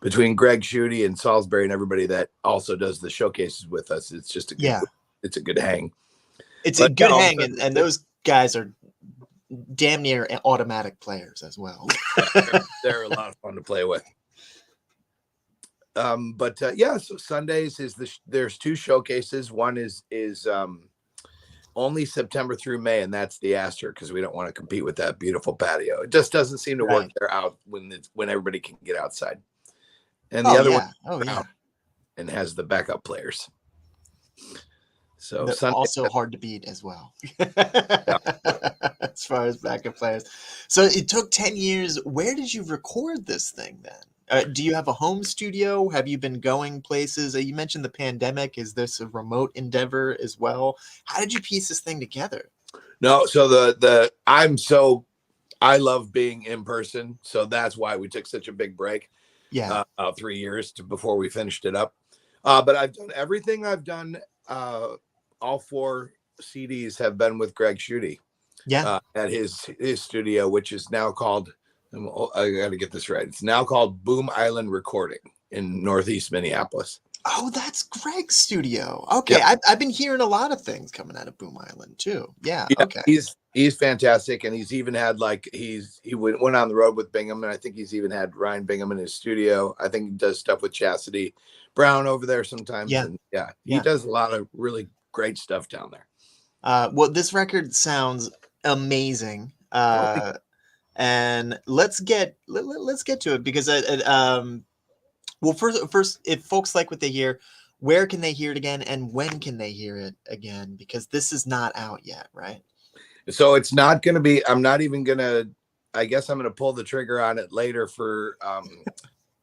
between Greg Schutte and Salisbury and everybody that also does the showcases with us. It's just a good, it's a good hang. It's a good hang, and those guys are damn near automatic players as well. They're a lot of fun to play with. So Sundays there's 2 showcases. One is only September through May, and that's the Astor, because we don't want to compete with that beautiful patio. It just doesn't seem to work there out when everybody can get outside. And the other one and has the backup players. So Sunday, also hard to beat as well. As far as backup players. So it took 10 years. Where did you record this thing then? Do you have a home studio? Have you been going places? You mentioned the pandemic. Is this a remote endeavor as well? How did you piece this thing together? No, so I love being in person. So that's why we took such a big break. Yeah. 3 years before we finished it up. But I've done everything I've done. All 4 CDs have been with Greg Schutte. Yeah. At his studio, which is now called, I got to get this right, it's now called Boom Island Recording in Northeast Minneapolis. Oh, that's Greg's studio. Okay. Yep. I've been hearing a lot of things coming out of Boom Island too. Yeah. Okay. He's fantastic. And he's even had he went on the road with Bingham. And I think he's even had Ryan Bingham in his studio. I think he does stuff with Chastity Brown over there sometimes. Yeah. And he does a lot of really great stuff down there. Well, this record sounds amazing. And let's get to it, because well, first, if folks like what they hear, where can they hear it again, and when can they hear it again? Because this is not out yet, right? So it's not going to be. I'm not even going to. I guess I'm going to pull the trigger on it later for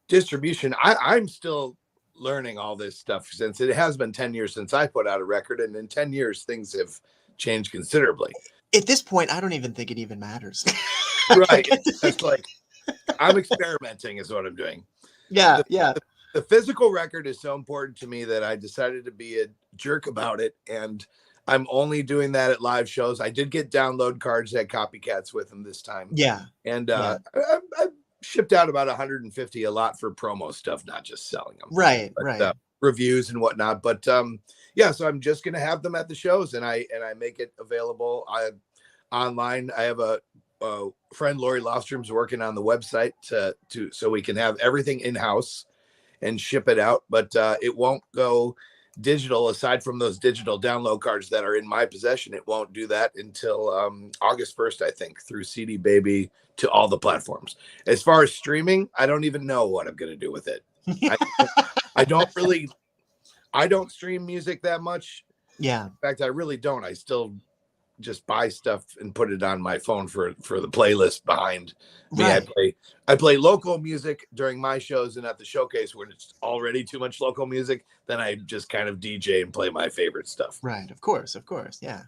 distribution. I'm still learning all this stuff, since it has been 10 years since I put out a record, and in 10 years things have changed considerably. At this point, I don't even think it even matters. Right. It's like I'm experimenting is what I'm doing. Yeah. The physical record is so important to me that I decided to be a jerk about it. And I'm only doing that at live shows. I did get download cards at Copycats with them this time. Yeah. And I shipped out about 150, a lot for promo stuff, not just selling them. Right. Reviews and whatnot. But so I'm just going to have them at the shows, and I make it available online. I have a friend, Lori Lostrom's, working on the website so we can have everything in-house and ship it out, but it won't go digital. Aside from those digital download cards that are in my possession, it won't do that until August 1st, I think, through CD Baby to all the platforms. As far as streaming, I don't even know what I'm going to do with it. I don't stream music that much. Yeah. In fact, I really don't. I still just buy stuff and put it on my phone for the playlist behind me. Right. I play local music during my shows, and at the showcase when it's already too much local music, then I just kind of DJ and play my favorite stuff. Right. Of course. Yeah.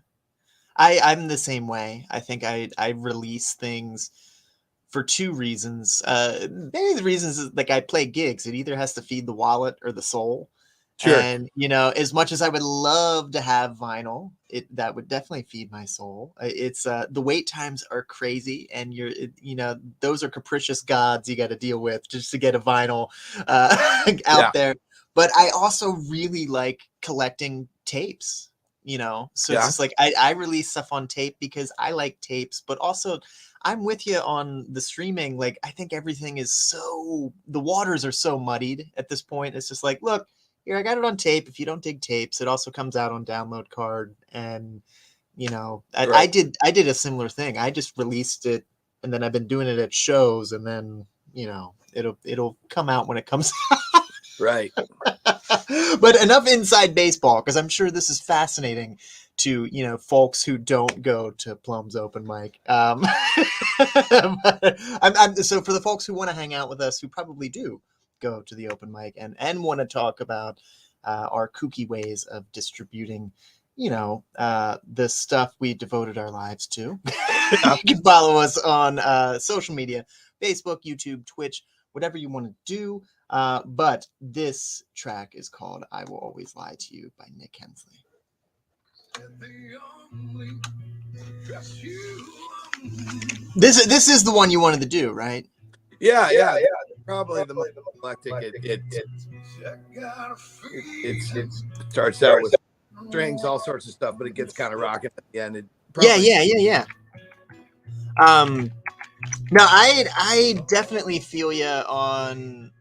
I'm the same way. I think I release things for 2 reasons. Maybe the reasons is like I play gigs. It either has to feed the wallet or the soul. Sure. And, as much as I would love to have vinyl, that would definitely feed my soul. It's the wait times are crazy, and those are capricious gods you got to deal with just to get a vinyl out there. But I also really like collecting tapes, so it's just like I release stuff on tape because I like tapes, but also I'm with you on the streaming. Like, I think everything is the waters are so muddied at this point. It's just like, look, here, I got it on tape. If you don't dig tapes, it also comes out on download card. And, I did a similar thing. I just released it, and then I've been doing it at shows, and then, it'll come out when it comes out. Right. But enough inside baseball, because I'm sure this is fascinating to, folks who don't go to Plum's open mic. So for the folks who want to hang out with us, who probably do go to the open mic and want to talk about our kooky ways of distributing, the stuff we devoted our lives to. You can follow us on social media, Facebook, YouTube, Twitch, whatever you want to do. But this track is called I Will Always Lie to You by Nick Hensley. This is the one you wanted to do, right? Yeah. The probably the most eclectic. It starts out with strings, all sorts of stuff, but it gets kind of rocking at the end. Yeah. No, I definitely feel you on.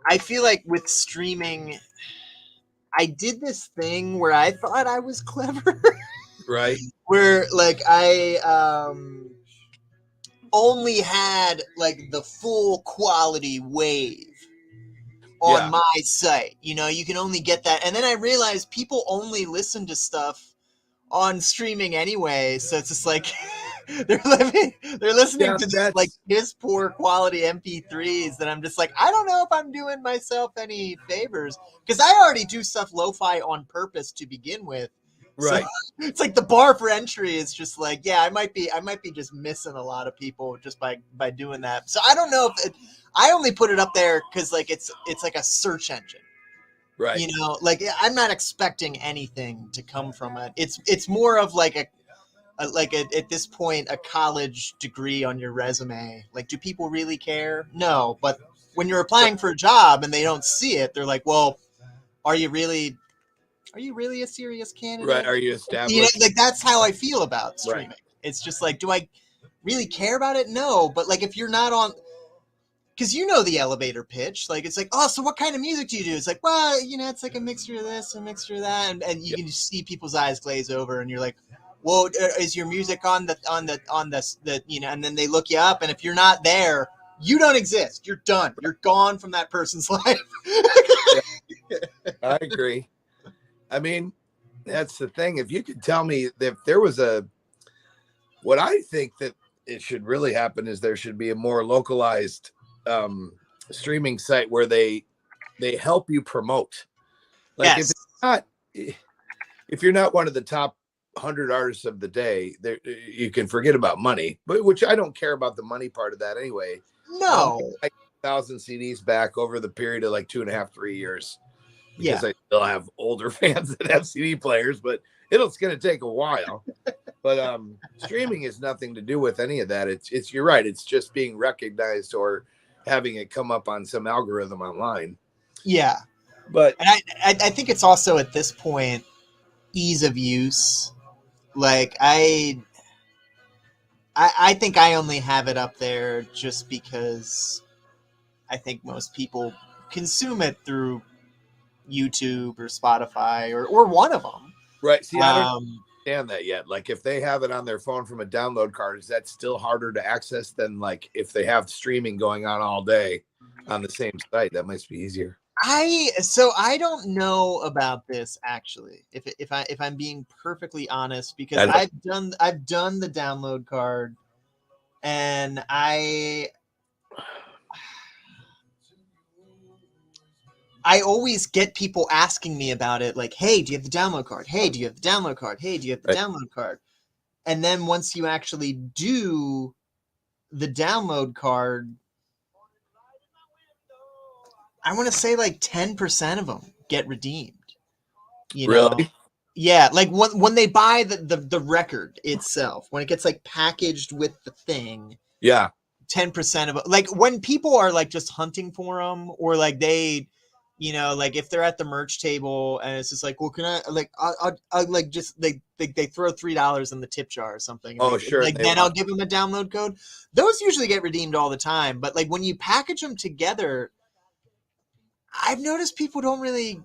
I feel like with streaming, I did this thing where I thought I was clever. Right. Where like I only had like the full quality wave on my site. You know, you can only get that. And then I realized people only listen to stuff on streaming anyway, so it's just like they're listening to this, like his poor quality MP3s that I'm just like, I don't know if I'm doing myself any favors, because I already do stuff lo-fi on purpose to begin with. Right. So it's like the bar for entry is just like, yeah, I might be just missing a lot of people just by doing that. So I don't know if I only put it up there because like it's like a search engine. Right. You know, like I'm not expecting anything to come from it. It's more of like at this point a college degree on your resume. Like, do people really care? No, but when you're applying for a job and they don't see it, they're like, well, are you really a serious candidate? Right. Are you established? You know, like that's how I feel about streaming. Right. It's just like, do I really care about it? No, but like if you're not on, because you know the elevator pitch, like it's like, oh, so what kind of music do you do? It's like, well, you know, it's like a mixture of this, a mixture of that, and you can just see people's eyes glaze over, and you're like, well, is your music on the you know? And then they look you up, and if you're not there, you don't exist. You're done. You're gone from that person's life. I agree. I mean, that's the thing. If you could tell me if there was what I think that it should really happen is there should be a more localized streaming site where they help you promote. Like yes. if you're not one of the top 100 artists of the day, there you can forget about money, but which I don't care about the money part of that anyway. No, like 1,000 CDs back over the period of like 2.5-3 years. Because yeah. I still have older fans that have CD players, but it's going to take a while. But streaming has nothing to do with any of that. It's you're right. It's just being recognized or having it come up on some algorithm online. Yeah, but and I think it's also at this point ease of use. Like I think I only have it up there just because I think most people consume it through YouTube or Spotify or one of them. Right. See, I don't understand that yet. Like if they have it on their phone from a download card, is that still harder to access than like if they have streaming going on all day on the same site? That must be easier. I don't know about this actually. If I'm being perfectly honest, because I've done the download card, and I always get people asking me about it, like, hey, do you have the download card? Hey, do you have the download card? Hey, do you have the download card? And then once you actually do the download card, I want to say like 10% of them get redeemed. You know? Really? Yeah, like when they buy the record itself, when it gets like packaged with the thing. Yeah. 10% of it, like when people are like just hunting for them, or like they, you know, like if they're at the merch table and it's just like, well, can I like I'll like just they throw $3 in the tip jar or something. Oh, sure. Like then I'll give them a download code. Those usually get redeemed all the time, but like when you package them together, I've noticed people don't really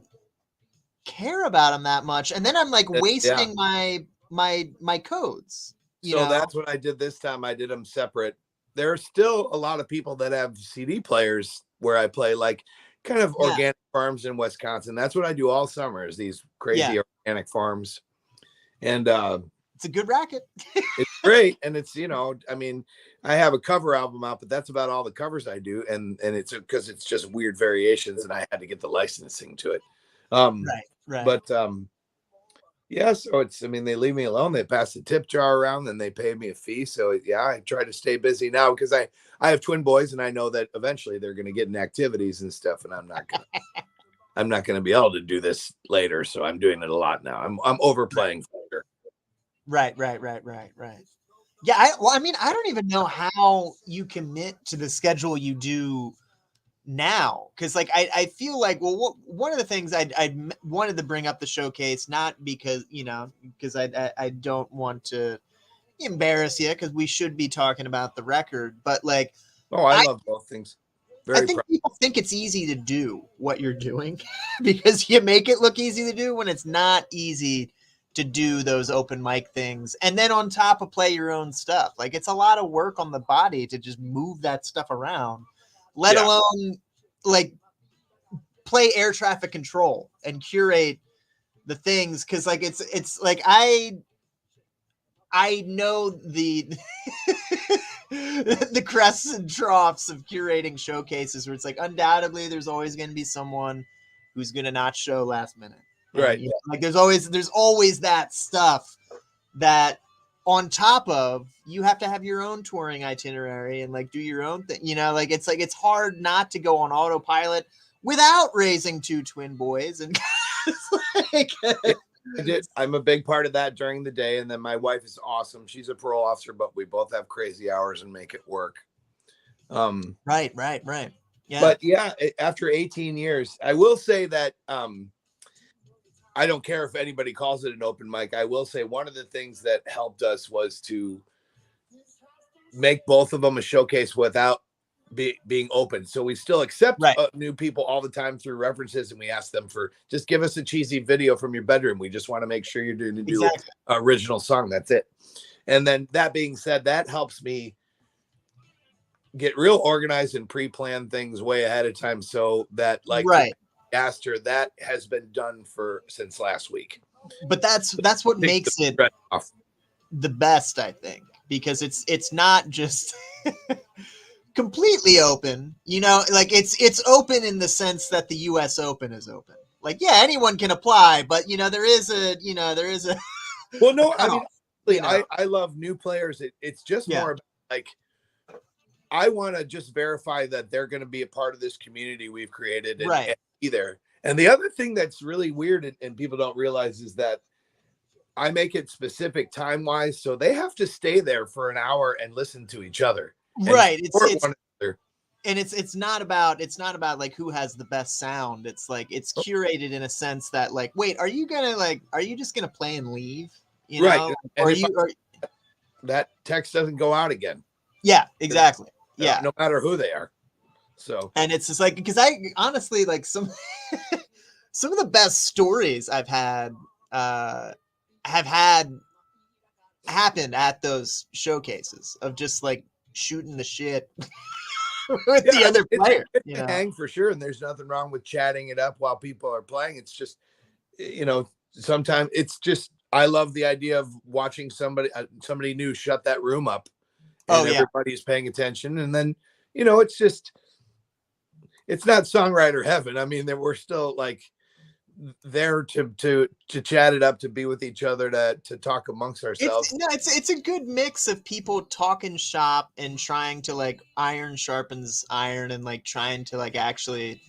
care about them that much, and then I'm like wasting my codes. So that's what I did this time. I did them separate. There are still a lot of people that have CD players where I play like kind of organic farms in Wisconsin. That's what I do all summer, is these crazy organic farms. And it's a good racket. It's great. And it's, you know, I mean, I have a cover album out, but that's about all the covers I do. And it's because it's just weird variations, and I had to get the licensing to it. Right. But yeah, so it's, I mean, they leave me alone. They pass the tip jar around, and they pay me a fee. So yeah, I try to stay busy now because I have twin boys, and I know that eventually they're going to get in activities and stuff, and I'm not going to be able to do this later. So I'm doing it a lot now. I'm overplaying. Right. Yeah, I mean, I don't even know how you commit to the schedule you do now, because like I feel like, well, one of the things I wanted to bring up the showcase, not because because I don't want to embarrass you, because we should be talking about the record, but like Oh, I I love both things. I Very think proud. people think it's easy to do what you're doing because you make it look easy to do when it's not easy to do those open mic things. And then on top of play your own stuff. Like it's a lot of work on the body to just move that stuff around, let Yeah. alone like play air traffic control and curate the things. Cause like it's like I know the the crests and troughs of curating showcases where it's like undoubtedly there's always going to be someone who's going to not show last minute. And, Right. like there's always that stuff that on top of you have to have your own touring itinerary and like do your own thing. Like it's hard not to go on autopilot without raising two twin boys and like, I did. I'm a big part of that during the day. And then my wife is awesome. She's a parole officer, but we both have crazy hours and make it work. Right. Yeah. But yeah, after 18 years, I will say that I don't care if anybody calls it an open mic. I will say one of the things that helped us was to make both of them a showcase without being open. So we still accept new people all the time through references, and we ask them for just give us a cheesy video from your bedroom. We just want to make sure you're doing an original song. That's it. And then that being said, that helps me get real organized and pre-plan things way ahead of time, so that like Aster, that has been done since last week. But that's what makes it the best, I think, because it's not just completely open, like it's open in the sense that the US Open is open. Like, yeah, anyone can apply, but there is a well, no, I mean, I love new players. It's just more about, like, I want to just verify that they're going to be a part of this community we've created and be there. And the other thing that's really weird and people don't realize is that I make it specific time wise, so they have to stay there for an hour and listen to each other. Right. It's not about like who has the best sound. It's like it's curated in a sense that like, wait, are you just gonna play and leave? Right. That text doesn't go out again. Yeah, exactly. Yeah. No matter who they are. So, and it's just like, because I honestly like some of the best stories I've had have had happened at those showcases of just like shooting the shit with the other player. Hang for sure, and there's nothing wrong with chatting it up while people are playing. It's just, sometimes it's just, I love the idea of watching somebody new shut that room up, and everybody's paying attention, and then it's just, it's not songwriter heaven. I mean, that we're still like there to chat it up, to be with each other, to talk amongst ourselves. It's a good mix of people talking shop and trying to like iron sharpens iron and like trying to like actually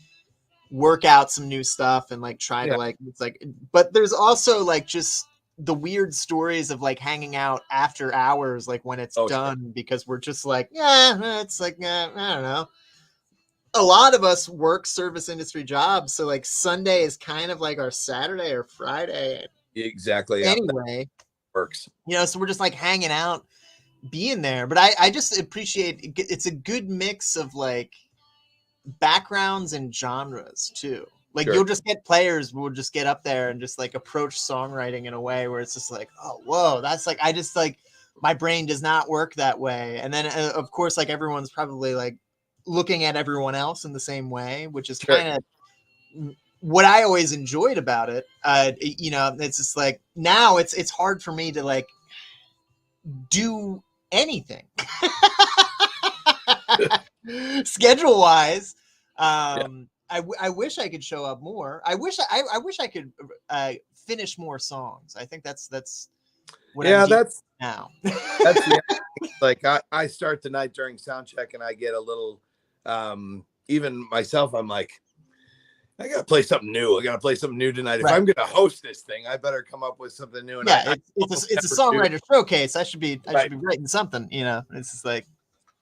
work out some new stuff and like try to like, it's like, but there's also like just the weird stories of like hanging out after hours, like when it's done, because we're just like, it's like, I don't know. A lot of us work service industry jobs, so like Sunday is kind of like our Saturday or Friday. Exactly. Anyway, works. So we're just like hanging out, being there. But I just appreciate it's a good mix of like backgrounds and genres too. Like you'll just get players who will just get up there and just like approach songwriting in a way where it's just like, oh, whoa, that's like, I just like, my brain does not work that way. And then of course, like everyone's probably like looking at everyone else in the same way, which is kind of what I always enjoyed about it. It's just like, now it's hard for me to like do anything schedule wise. I wish I could show up more. I wish I could finish more songs. I think that's what that's now. That's like I start the night during sound check and I get a little even myself, I'm like, I gotta play something new. I gotta play something new tonight. If I'm gonna host this thing, I better come up with something new. And it's a songwriter showcase. I should be writing something. It's just like,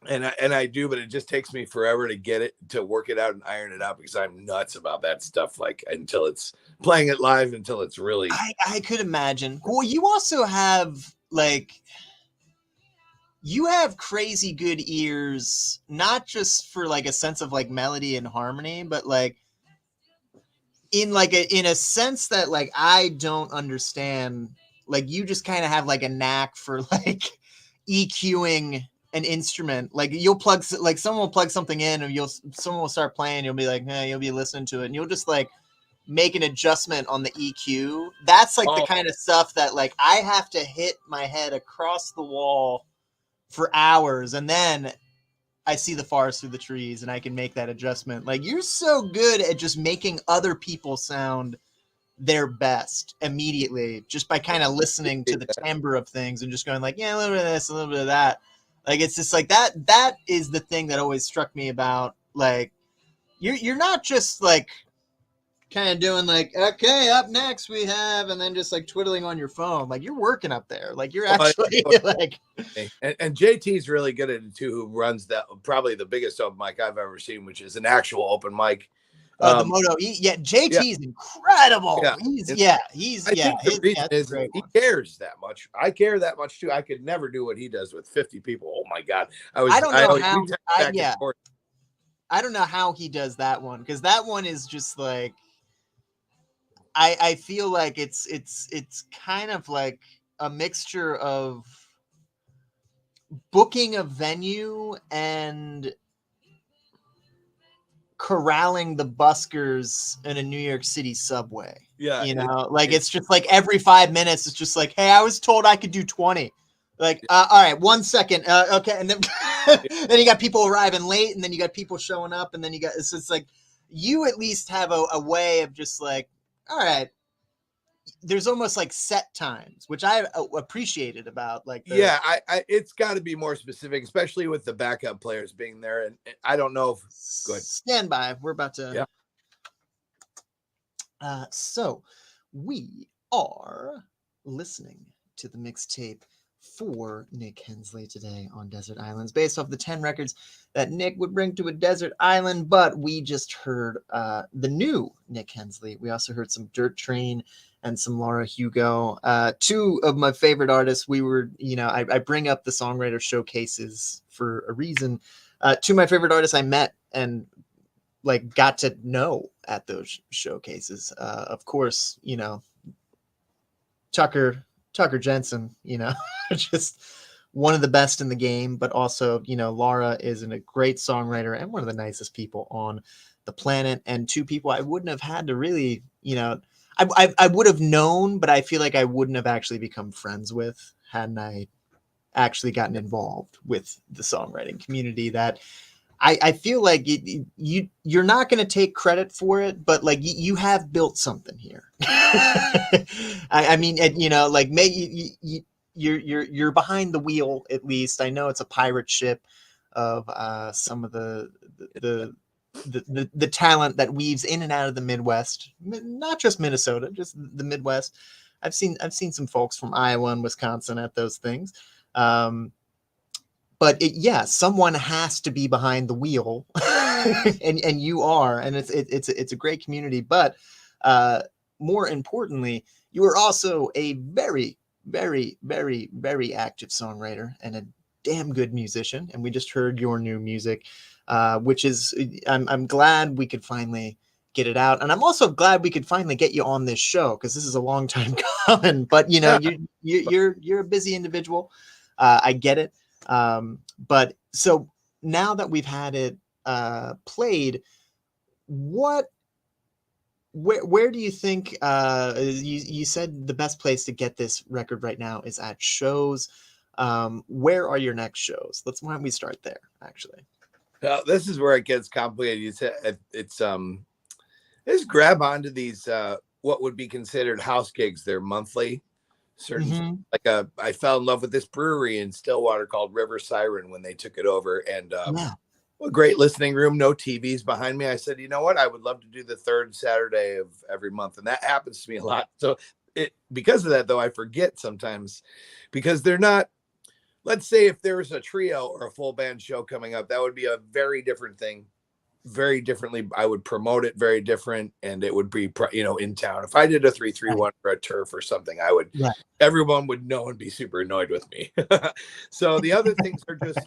And I do, but it just takes me forever to get it, to work it out and iron it out, because I'm nuts about that stuff. Like, until it's playing it live, until it's really. I could imagine. Well, you also have like you have crazy good ears, not just for like a sense of like melody and harmony, but like in a sense that like I don't understand. Like you just kind of have like a knack for like EQing an instrument. Like you'll plug, like someone will plug something in, and someone will start playing. You'll be like, hey, you'll be listening to it, and you'll just like make an adjustment on the EQ. That's like the kind of stuff that like I have to hit my head across the wall for hours, and then I see the forest through the trees and I can make that adjustment. Like you're so good at just making other people sound their best immediately just by kind of listening to the timbre of things and just going like, yeah, a little bit of this, a little bit of that. Like it's just like that is the thing that always struck me about like you're not just like kind of doing like, okay, up next we have, and then just like twiddling on your phone. Like you're working up there. Like you're actually like. And JT's really good at it too, who runs that, probably the biggest open mic I've ever seen, which is an actual open mic. The Moto E. Yeah, JT is incredible. Yeah. He's I think the reason is he cares that much. I care that much too. I could never do what he does with 50 people. Oh my God. I don't know how. I don't know how he does that one, because that one is just like. I feel like it's kind of like a mixture of booking a venue and corralling the buskers in a New York City subway. Yeah. You know, like it's just like every 5 minutes, it's just like, hey, I was told I could do 20. Like, all right, 1 second. Okay. And then, then you got people arriving late, and then you got people showing up, and then you got, it's like, you at least have a way of just like, all right, there's almost like set times, which I appreciated about like I it's got to be more specific, especially with the backup players being there. And I don't know if go ahead. Stand by, we're about to so we are listening to the mixtape for Nick Hensley today on Desert Islands, based off the 10 records that Nick would bring to a desert island. But we just heard the new Nick Hensley. We also heard some Dirt Train and some Laura Hugo, two of my favorite artists. We were, you know, I bring up the songwriter showcases for a reason. Two of my favorite artists I met and like got to know at those showcases. Of course, you know, Tucker Jensen, you know, just one of the best in the game, but also, you know, Laura is a great songwriter and one of the nicest people on the planet, and two people I wouldn't have had to really, you know, I would have known, but I feel like I wouldn't have actually become friends with hadn't I actually gotten involved with the songwriting community. That I feel like you're not going to take credit for it, but like you have built something here. I mean, you know, like you're behind the wheel, at least. I know it's a pirate ship of some of the talent that weaves in and out of the Midwest, not just Minnesota, just the Midwest. I've seen some folks from Iowa and Wisconsin at those things. But someone has to be behind the wheel, and you are, and it's a great community. But more importantly, you are also a very, very, very, very active songwriter and a damn good musician. And we just heard your new music, which is I'm glad we could finally get it out, and I'm also glad we could finally get you on this show, because this is a long time coming. But you know, you're a busy individual. I get it. But so now that we've had it played, where do you think you said the best place to get this record right now is at shows? Where are your next shows? Why don't we start there, actually? This is where it gets complicated. It's just grab onto these what would be considered house gigs. They're monthly. I fell in love with this brewery in Stillwater called River Siren when they took it over, and a great listening room, no TVs behind me. I said, you know what, I would love to do the third Saturday of every month, and that happens to me a lot. So because of that, though, I forget sometimes, because they're not let's say if there was a trio or a full band show coming up, that would be a very different thing. Very differently. I would promote it very different, and it would be, in town. If I did a 3-3-1 for a turf or something, Right. everyone would know and be super annoyed with me. So the other things are just,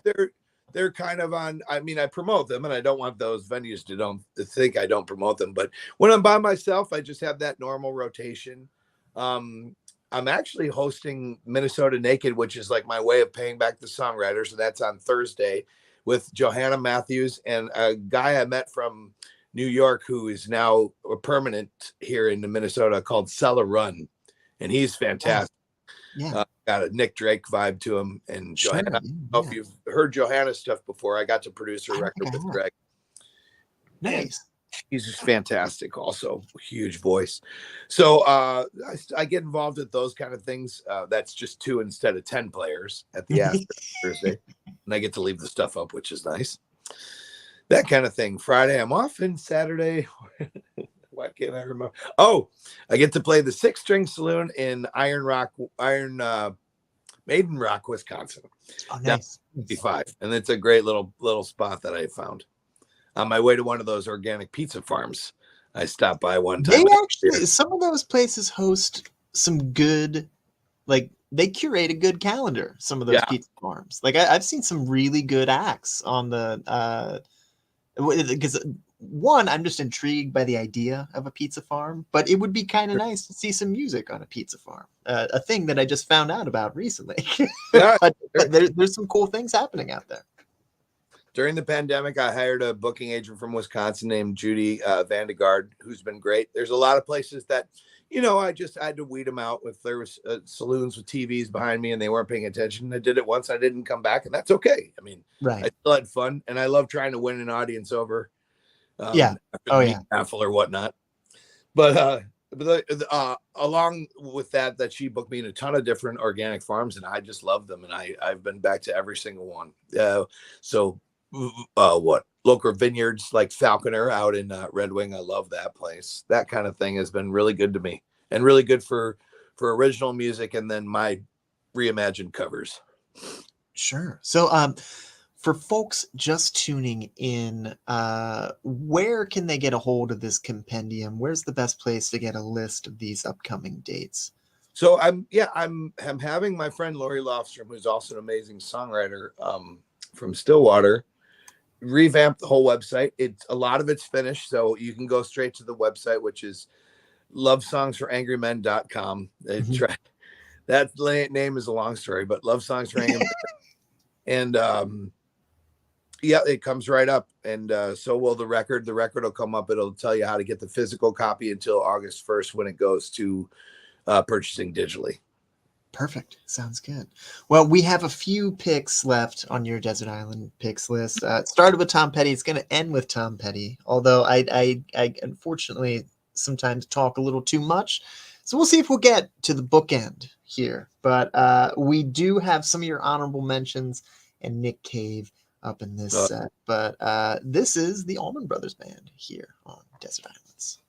they're kind of on, I mean, I promote them, and I don't want those venues to think I don't promote them. But when I'm by myself, I just have that normal rotation. I'm actually hosting Minnesota Naked, which is like my way of paying back the songwriters, and that's on Thursday with Johanna Matthews and a guy I met from New York who is now a permanent here in Minnesota called Cellar Run. And he's fantastic. Yeah. Got a Nick Drake vibe to him. And Sure, Johanna, I don't know if you've heard Johanna's stuff before. I got to produce her record with Greg. Nice. He's just fantastic. Also, huge voice. So I get involved with those kind of things. That's just 2 instead of 10 players at the Astor Thursday, and I get to leave the stuff up, which is nice. That kind of thing. Friday I'm off, and Saturday, why can't I remember? Oh, I get to play the 6-string saloon in Maiden Rock, Wisconsin. Oh, nice. 55, and it's a great little spot that I found. On my way to one of those organic pizza farms, I stopped by one time. Some of those places host some good, like they curate a good calendar. Some of those pizza farms, like I've seen some really good acts on the, because one, I'm just intrigued by the idea of a pizza farm, but it would be kind of nice to see some music on a pizza farm. A thing that I just found out about recently. but there's some cool ththings happening out there. During the pandemic, I hired a booking agent from Wisconsin named Judy Vandegard, who's been great. There's a lot of places that, I just had to weed them out. If there was saloons with TVs behind me and they weren't paying attention, I did it once. I didn't come back, and that's okay. I mean, I still had fun, and I love trying to win an audience over. Raffle or whatnot. But along with that she booked me in a ton of different organic farms, and I just love them, and I've been back to every single one. Local vineyards like Falconer out in Red Wing. I love that place. That kind of thing has been really good to me, and really good for original music, and then my reimagined covers. Sure. So for folks just tuning in, where can they get a hold of this compendium? Where's the best place to get a list of these upcoming dates? So I'm having my friend Lori Lofstrom, who's also an amazing songwriter from Stillwater, revamp the whole website. A lot of it's finished, so you can go straight to the website, which is lovesongsforangrymen.com. That name is a long story, but Love Songs for Angry Men. And it comes right up, and so will the record. The record will come up. It'll tell you how to get the physical copy until August 1st when it goes to purchasing digitally. Perfect. Sounds good. Well, we have a few picks left on your Desert Island picks list. It started with Tom Petty. It's going to end with Tom Petty, although I unfortunately sometimes talk a little too much. So we'll see if we'll get to the bookend here. But we do have some of your honorable mentions and Nick Cave up in this set. But this is the Allman Brothers Band here on Desert Islands.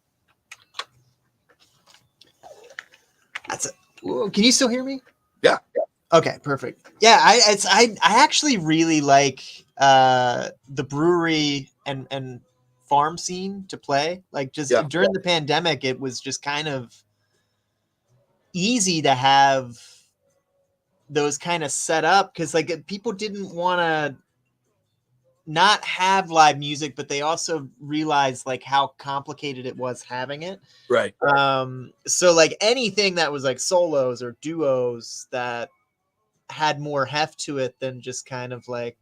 That's it. Ooh, can you still hear me? Yeah. Okay, perfect. Yeah, I actually really like the brewery and farm scene to play. Like just during the pandemic, it was just kind of easy to have those kind of set up because like people didn't want to not have live music, but they also realized like how complicated it was having it. Right. So like anything that was like solos or duos that had more heft to it than just kind of like,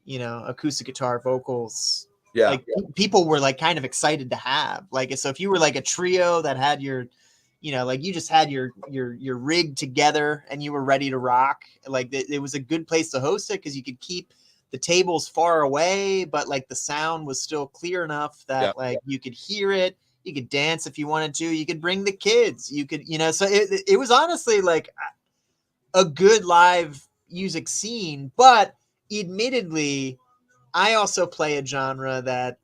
acoustic guitar vocals. Yeah. Like people were like kind of excited to have like, so if you were like a trio that had your, like you just had your rig together and you were ready to rock, like it was a good place to host it because you could keep the tables far away, but like the sound was still clear enough that like you could hear it. You could dance if you wanted to. You could bring the kids. You could, so it was honestly like a good live music scene. But admittedly, I also play a genre that,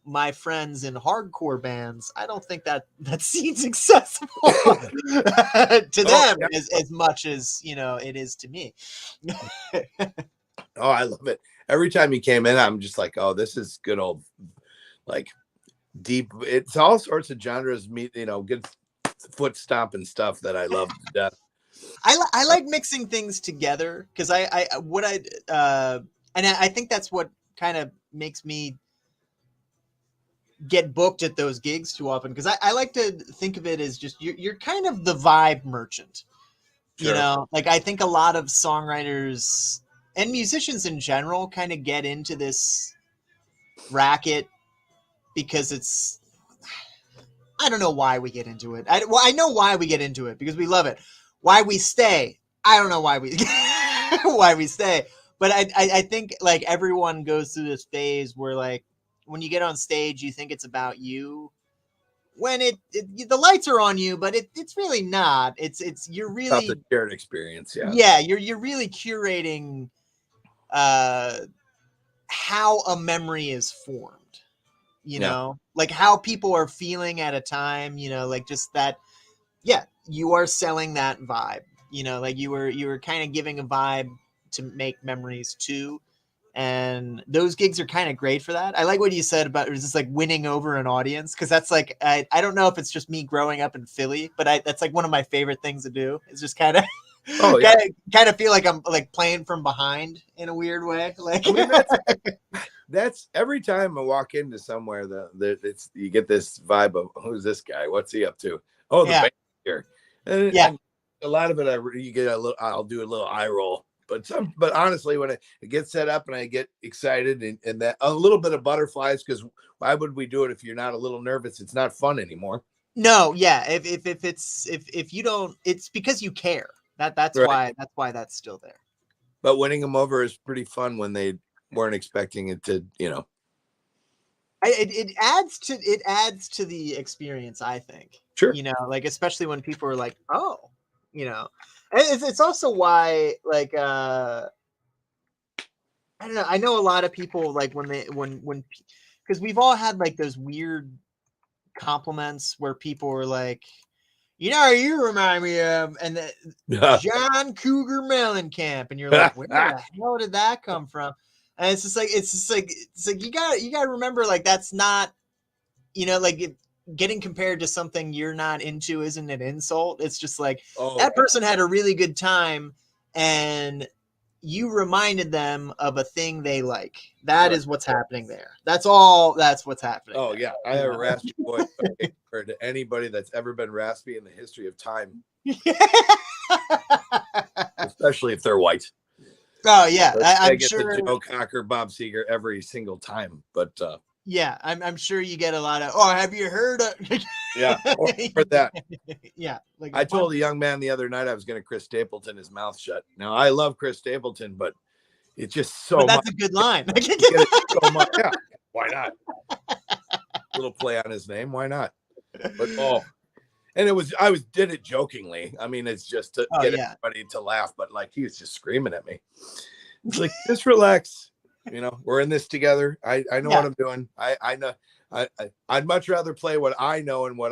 my friends in hardcore bands, I don't think that scene's accessible to them Yeah. as much as, you know, it is to me. Oh, I love it. Every time he came in, I'm just like, oh, this is good old, like, deep. It's all sorts of genres, you know, good foot stomping stuff that I love to death. I like mixing things together because and I think that's what kind of makes me get booked at those gigs too often, because I like to think of it as just you're kind of the vibe merchant. Sure. You know, like I think a lot of songwriters and musicians in general kind of get into this racket because it's, I don't know why we get into it. I know why we get into it, because we love it. Why we stay, I don't know why we why we stay. But I think like everyone goes through this phase where like when you get on stage, you think it's about you. When the lights are on you, but it's really not. It's you're About the really, shared experience. Yeah. yeah, you're really curating how a memory is formed. You Yeah. know, like how people are feeling at a time. You know, like just that. Yeah, you are selling that vibe. You know, like you were kind of giving a vibe to make memories too. And those gigs are kind of great for that. I like what you said about it was just like winning over an audience, because that's like I don't know if it's just me growing up in Philly, but that's like one of my favorite things to do. It's just kind of Oh yeah. kind of feel like I'm like playing from behind in a weird way. Like I mean, that's every time I walk into somewhere it's you get this vibe of who's this guy? What's he up to? Oh, the yeah, band here. yeah. And a lot of it, you get a little. I'll do a little eye roll, but honestly, when it gets set up and I get excited and that a little bit of butterflies, because why would we do it if you're not a little nervous? It's not fun anymore. No, yeah. If you don't, it's because you care. That's Right. why that's still there. But winning them over is pretty fun when they weren't expecting it to, you know. It adds to the experience, I think. Sure. You know, like especially when people are like, oh, you know, and it's also why like I don't know. I know a lot of people like when because we've all had like those weird compliments where people were like, you know, you remind me of John Cougar Mellencamp, and you're like, where the hell did that come from? And it's just like you gotta remember, like that's not, you know, like getting compared to something you're not into isn't an insult. It's just like that person had a really good time, and you reminded them of a thing they like. That is what's happening there. That's what's happening. Oh there. yeah, I have a raspy voice compared to anybody that's ever been raspy in the history of time, especially if they're white. Oh yeah, I I'm get sure. the Joe Cocker, Bob Seger every single time, but yeah, I'm sure you get a lot of. Oh, have you heard of? yeah, for that. Yeah, like I told a young man the other night I was going to Chris Stapleton his mouth shut. Now I love Chris Stapleton, but it's just so but that's much. a good line. So much. Yeah, why not? Little play on his name, why not? But and I did it jokingly. I mean, it's just to get everybody to laugh, but like he was just screaming at me. It's like, just relax. You know, we're in this together. I know what I'm doing. I know. I'd much rather play what I know and what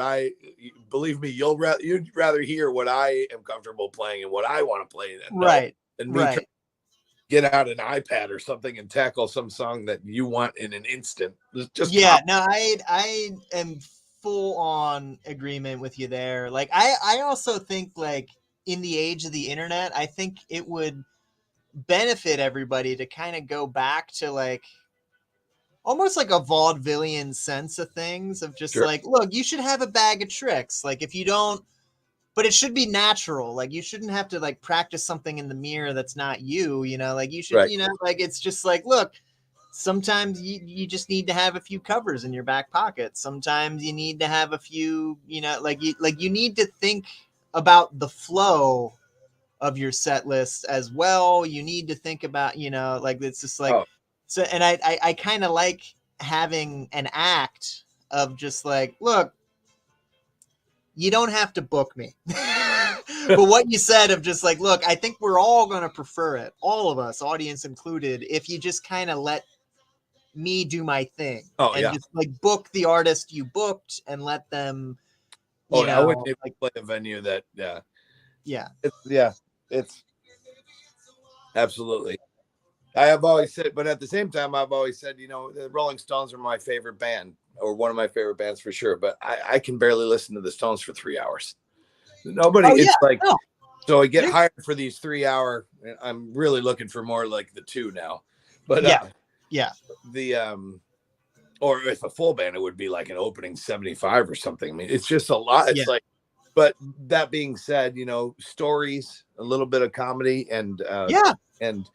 believe me, you'd rather hear what I am comfortable playing and what I want to play than me trying to get out an iPad or something and tackle some song that you want in an instant. Just no, I am full on agreement with you there. Like I also think like in the age of the internet, I think it would benefit everybody to kind of go back to like almost like a vaudevillian sense of things, of just like, look, you should have a bag of tricks. Like if you don't, but it should be natural. Like you shouldn't have to like practice something in the mirror that's not you, you know, like you should, you know, like it's just like, look, sometimes you just need to have a few covers in your back pocket. Sometimes you need to have a few, you know, like you need to think about the flow of your set list as well. You need to think about, you know, like it's just like, so, and I kind of like having an act of just like, look, you don't have to book me. But what you said of just like, look, I think we're all going to prefer it, all of us, audience included, if you just kind of let me do my thing Oh and yeah. just like book the artist you booked and let them, Oh you yeah. I wouldn't know, even like, play a venue that. Yeah. yeah. It's absolutely. I have always said, but at the same time, I've always said, the Rolling Stones are my favorite band, or one of my favorite bands for sure. But I can barely listen to the Stones for 3 hours. Nobody. Oh yeah. It's like, No, so I get there's, hired for these 3 hour. I'm really looking for more like the 2 now. But yeah. Yeah. the or if a full band, it would be like an opening 75 or something. I mean, it's just a lot. Yeah. It's like, but that being said, stories, a little bit of comedy, and Yeah. and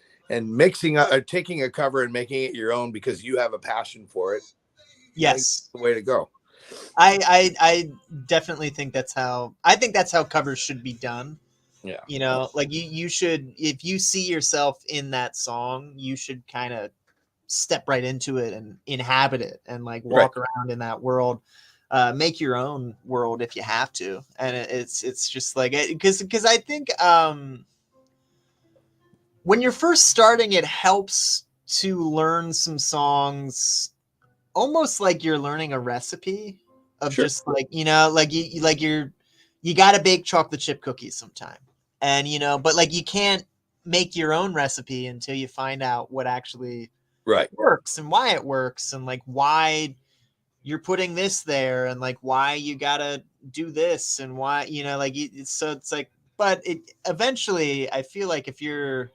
mixing taking a cover and making it your own because you have a passion for it. Yes. The way to go. I definitely think that's how covers should be done. Yeah. Like you should, if you see yourself in that song, you should kind of step right into it and inhabit it and like walk around in that world. Make your own world if you have to. And it's just like, because I think when you're first starting, it helps to learn some songs almost like you're learning a recipe of just like, like you got to bake chocolate chip cookies sometime. And, but like you can't make your own recipe until you find out what actually works and why it works and like why you're putting this there and like why you got to do this and why, like, so it's like, but it eventually, I feel like if you're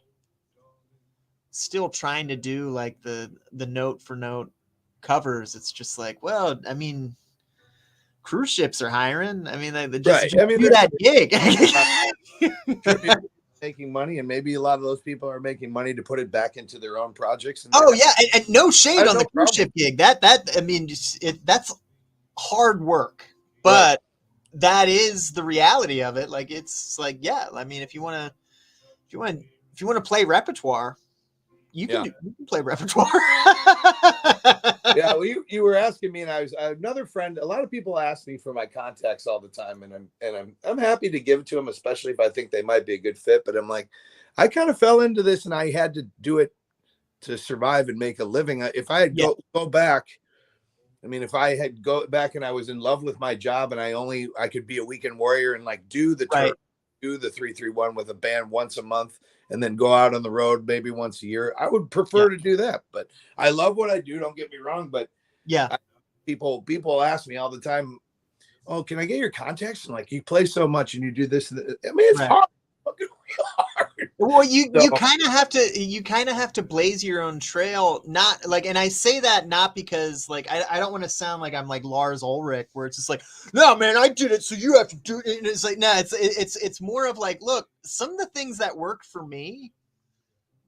still trying to do like the note for note covers, it's just like, well, I mean, cruise ships are hiring. I mean, they just I mean, do that gig. Making money, and maybe a lot of those people are making money to put it back into their own projects. Oh yeah, and no shade on the cruise problem. ship gig. That I mean, that's hard work, but that is the reality of it. Like it's like, yeah, I mean, if you want to play repertoire, you can play repertoire. Yeah, well, you were asking me, and I was another friend. A lot of people ask me for my contacts all the time, and I'm happy to give it to them, especially if I think they might be a good fit. But I'm like, I kind of fell into this, and I had to do it to survive and make a living. If I had go back, I mean, if I had go back and I was in love with my job, and I could be a weekend warrior and like do the 331 with a band once a month, and then go out on the road maybe once a year, I would prefer to do that. But I love what I do. Don't get me wrong. But people ask me all the time, "Oh, can I get your contacts?" And like, you play so much and you do this. I mean, it's hard. Fucking hard. Well, you kind of have to blaze your own trail. Not like, and I say that not because like I don't want to sound like I'm like Lars Ulrich, where it's just like, no man, I did it, so you have to do it. And it's like, no, it's more of like, look, some of the things that worked for me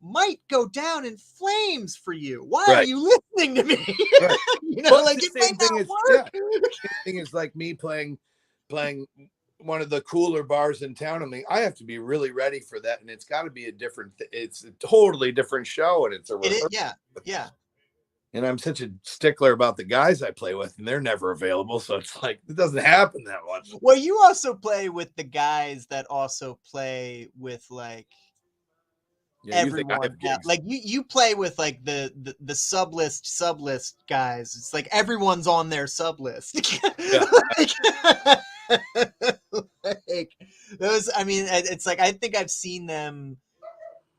might go down in flames for you. Why are you listening to me? Like the it might not work. The same thing is like me playing one of the cooler bars in town. I mean, I have to be really ready for that, and it's got to be it's a totally different show, and it's a rehearsal. Yeah. And I'm such a stickler about the guys I play with, and they're never available, so it's like it doesn't happen that much. Well, you also play with the guys that also play with like everyone. Like you play with like the sub list guys. It's like everyone's on their sub list. Like those, I mean, it's like I think I've seen them.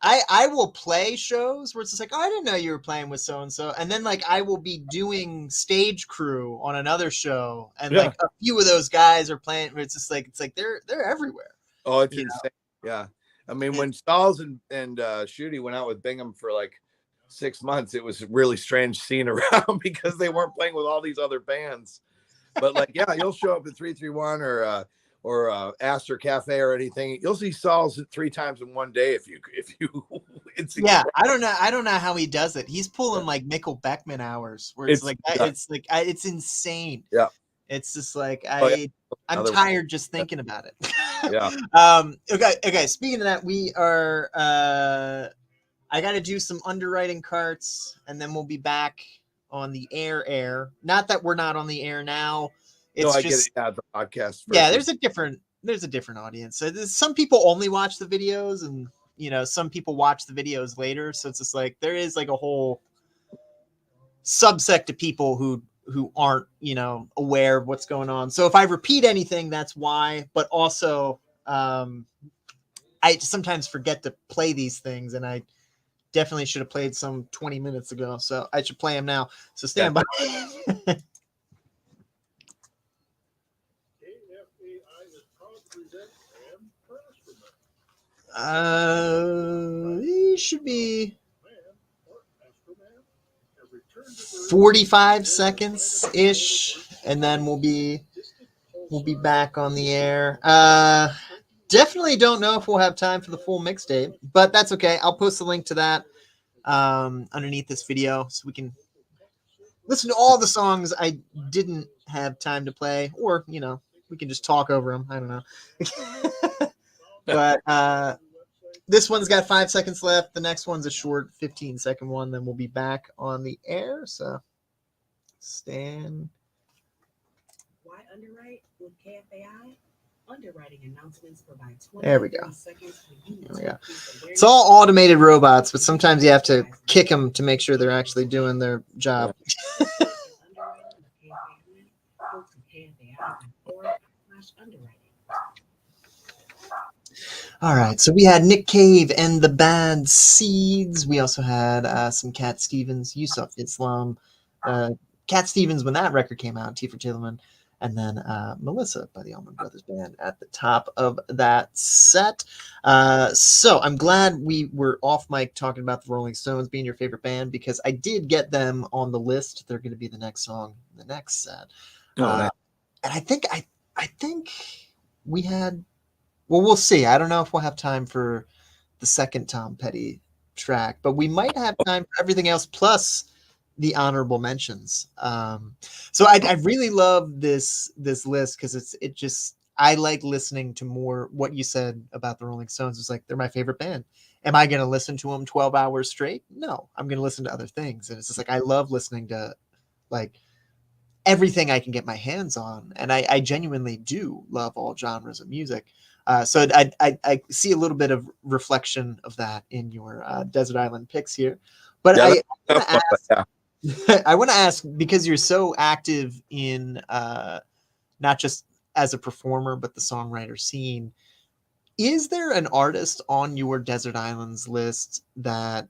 I will play shows where it's just like, oh, I didn't know you were playing with so and so, and then like I will be doing stage crew on another show, and like a few of those guys are playing. Where it's just like they're everywhere. Oh, it's insane. Yeah, I mean, when Stalls and Shooty went out with Bingham for like 6 months, it was really strange seeing around because they weren't playing with all these other bands. But like, yeah, you'll show up at 331 or Astor Cafe or anything. You'll see Stalls 3 times in one day if you. It's incredible. I don't know how he does it. He's pulling like Mikkel Beckman hours, where it's it's insane. Yeah, it's just like I'm tired just thinking about it. Yeah. Okay. Speaking of that, we are. I got to do some underwriting carts, and then we'll be back on the air. Not that we're not on the air now. It's I just get it. The podcast. Yeah, there's a different audience. So some people only watch the videos, and some people watch the videos later. So it's just like there is like a whole subsect of people who aren't, you know, aware of what's going on. So if I repeat anything, that's why. But also, I sometimes forget to play these things, and I definitely should have played some 20 minutes ago. So I should play them now. So stand by. It should be 45 seconds ish, and then we'll be back on the air. Definitely don't know if we'll have time for the full mixtape, but that's okay. I'll post a link to that underneath this video so we can listen to all the songs I didn't have time to play, or, you know, we can just talk over them. I don't know. But this one's got 5 seconds left. The next one's a short 15-second one. Then we'll be back on the air. So stand. Why underwrite with KFAI? Underwriting announcements provide 20 There we go. seconds for you There we go. It's all automated robots, but sometimes you have to kick them to make sure they're actually doing their job. All right, so we had Nick Cave and the Bad Seeds. We also had some Cat Stevens, Yusuf Islam. Cat Stevens, when that record came out, T for Tillerman, and then Melissa by the Allman Brothers Band at the top of that set. So I'm glad we were off mic talking about the Rolling Stones being your favorite band, because I did get them on the list. They're going to be the next song in the next set. Nice. And I think we had, well, we'll see. I don't know if we'll have time for the second Tom Petty track, but we might have time for everything else, plus the honorable mentions. So I really love this list, because it just, I like listening to more what you said about the Rolling Stones. It's like, they're my favorite band. Am I going to listen to them 12 hours straight? No, I'm going to listen to other things. And it's just like, I love listening to like everything I can get my hands on. And I genuinely do love all genres of music. So I see a little bit of reflection of that in your Desert Island picks here. But Yeah, I want to ask, because you're so active in not just as a performer, but the songwriter scene, is there an artist on your Desert Islands list that,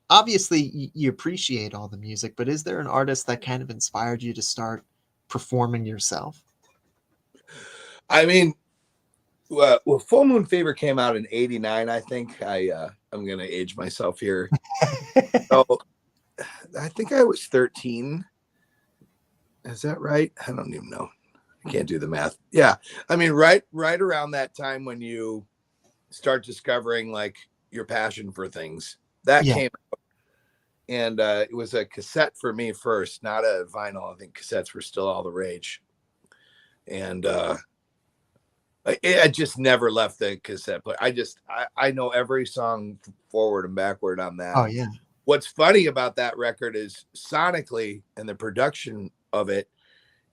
obviously you appreciate all the music, but is there an artist that kind of inspired you to start performing yourself? I mean, well, Full Moon Fever came out in '89. I think I'm gonna age myself here. So I think I was 13. Is that right? I don't even know. I can't do the math. Yeah, I mean, right around that time when you start discovering like your passion for things, that came out. And it was a cassette for me first, not a vinyl. I think cassettes were still all the rage. And I just never left the cassette. But I know every song forward and backward on that. Oh, yeah. What's funny about that record is sonically, and the production of it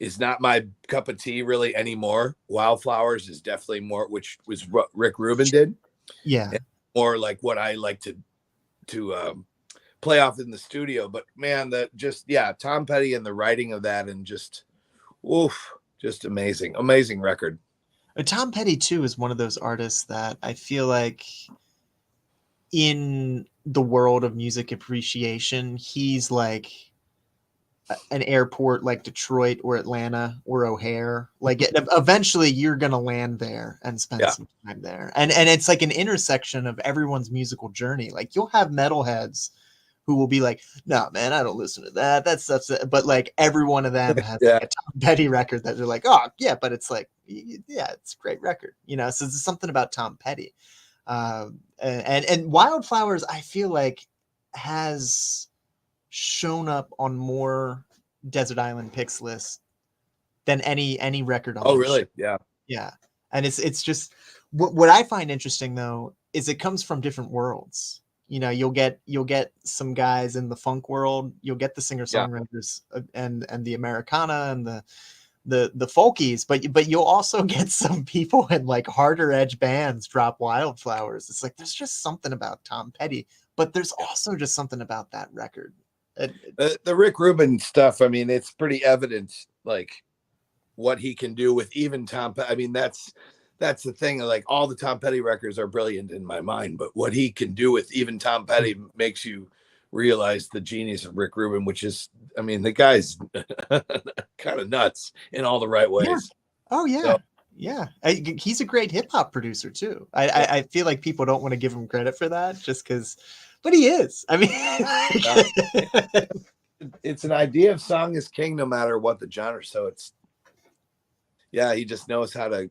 is not my cup of tea really anymore. Wildflowers is definitely more, which was what Rick Rubin did. Yeah. And more like what I like to play off in the studio. But man, Tom Petty and the writing of that, and just amazing record. Tom Petty too is one of those artists that I feel like, in the world of music appreciation, he's like an airport like Detroit or Atlanta or O'Hare. Like eventually you're going to land there and spend some time there. And it's like an intersection of everyone's musical journey. Like, you'll have metalheads who will be like, no, man, I don't listen to that. That stuff's, but like every one of them has like a Tom Petty record that they're like, oh yeah, but it's like, yeah, it's a great record, you know? So there's something about Tom Petty. And Wildflowers, I feel like, has shown up on more Desert Island picks lists than any record on. Oh, really? Show. Yeah. And it's just what I find interesting though is it comes from different worlds. You know, you'll get some guys in the funk world, you'll get the singer-songwriters and the Americana and the folkies, but you'll also get some people in like harder edge bands drop Wildflowers. It's like, there's just something about Tom Petty, but there's also just something about that record The Rick Rubin stuff, I mean, it's pretty evident, like what he can do with even Tom. I mean, that's the thing. Like all the Tom Petty records are brilliant in my mind, but what he can do with even Tom Petty makes you realize the genius of Rick Rubin, which is, I mean, the guy's kind of nuts in all the right ways. Oh yeah. So, yeah. He's a great hip hop producer too. I feel like people don't want to give him credit for that just because, but he is. I mean, it's an idea of song is king no matter what the genre. So it's, yeah, he just knows how to,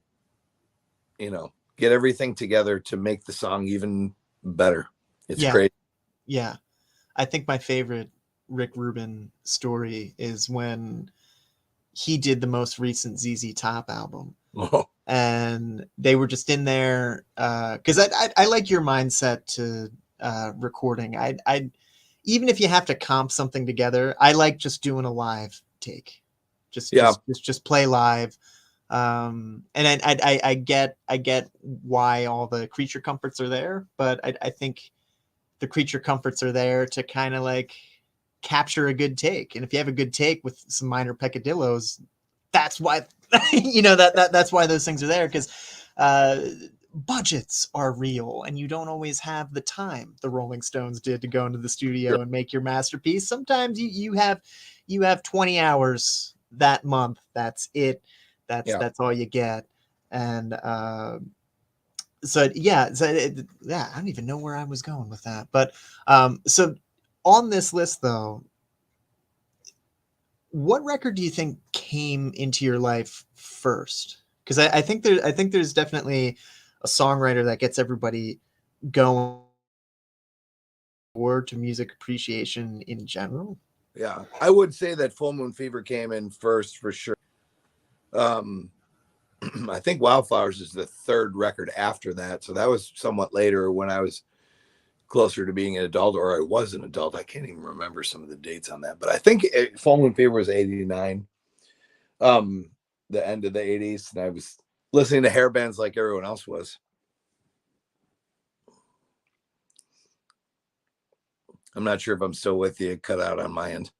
get everything together to make the song even better. It's great. Yeah. I think my favorite Rick Rubin story is when he did the most recent ZZ Top album. Oh. And they were just in there because I like your mindset to recording. I even if you have to comp something together, I like just doing a live take. Just play live. And I get why all the creature comforts are there, but I think the creature comforts are there to kind of like capture a good take. And if you have a good take with some minor peccadillos, that's why that's why those things are there, because budgets are real and you don't always have the time the Rolling Stones did to go into the studio and make your masterpiece. Sometimes you have 20 hours that month. That's it. That's all you get. And I don't even know where I was going with that. But so on this list though, what record do you think came into your life first? Because I think there's definitely a songwriter that gets everybody going forward to music appreciation in general. Yeah, I would say that Full Moon Fever came in first for sure. I think Wildflowers is the third record after that, so that was somewhat later when I was closer to being an adult, or I was an adult. I can't even remember some of the dates on that, but I think Full Moon Fever was 89, the end of the 80s, and I was listening to hair bands like everyone else was. I'm not sure if I'm still with you. Cut out on my end.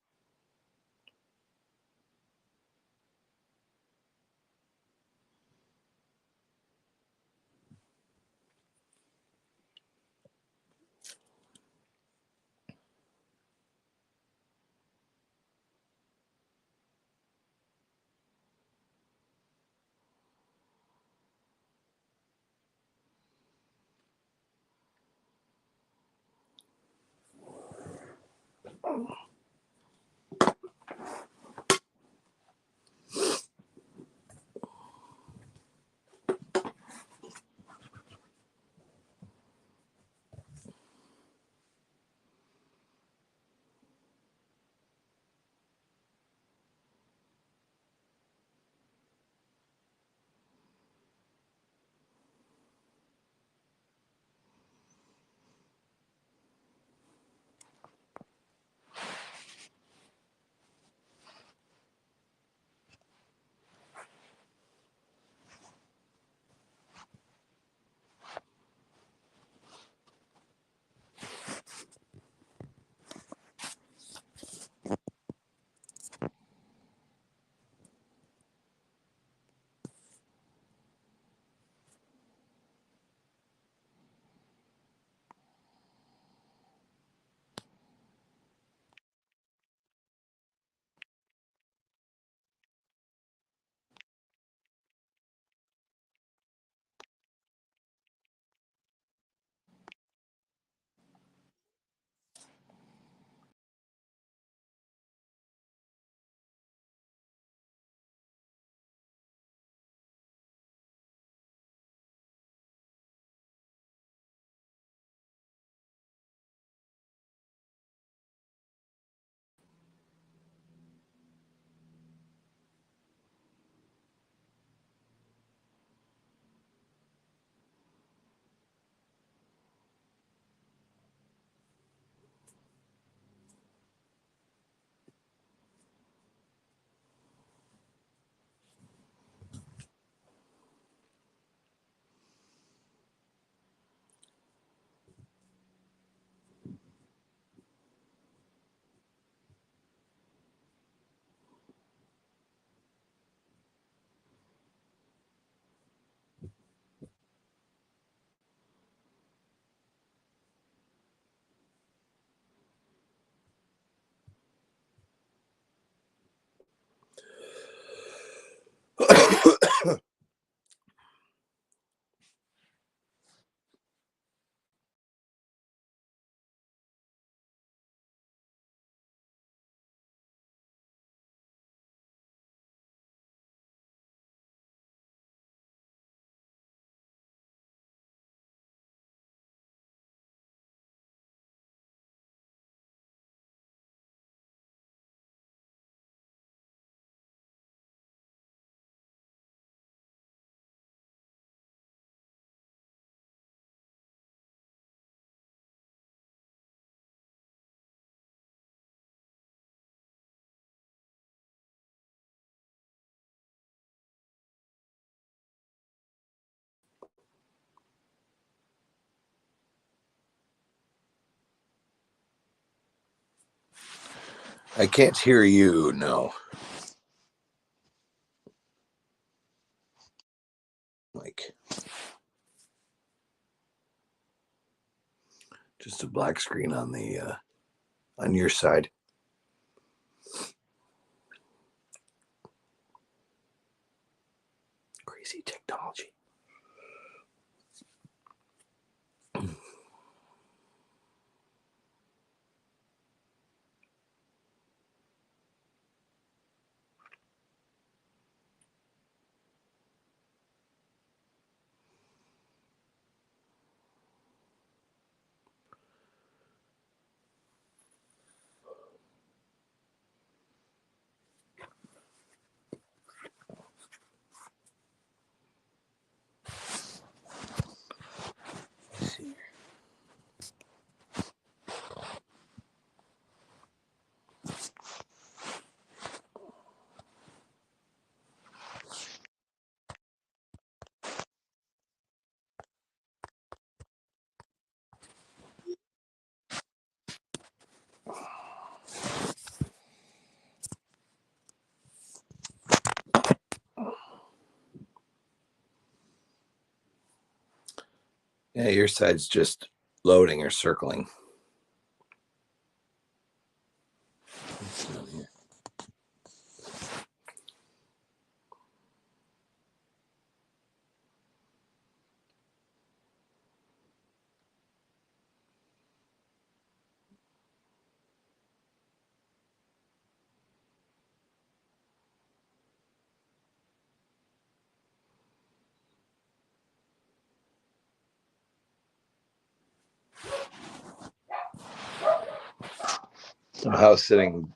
I can't hear you. No. Like, just a black screen on the on your side. Crazy technology. Yeah, your side's just loading or circling. So how's sitting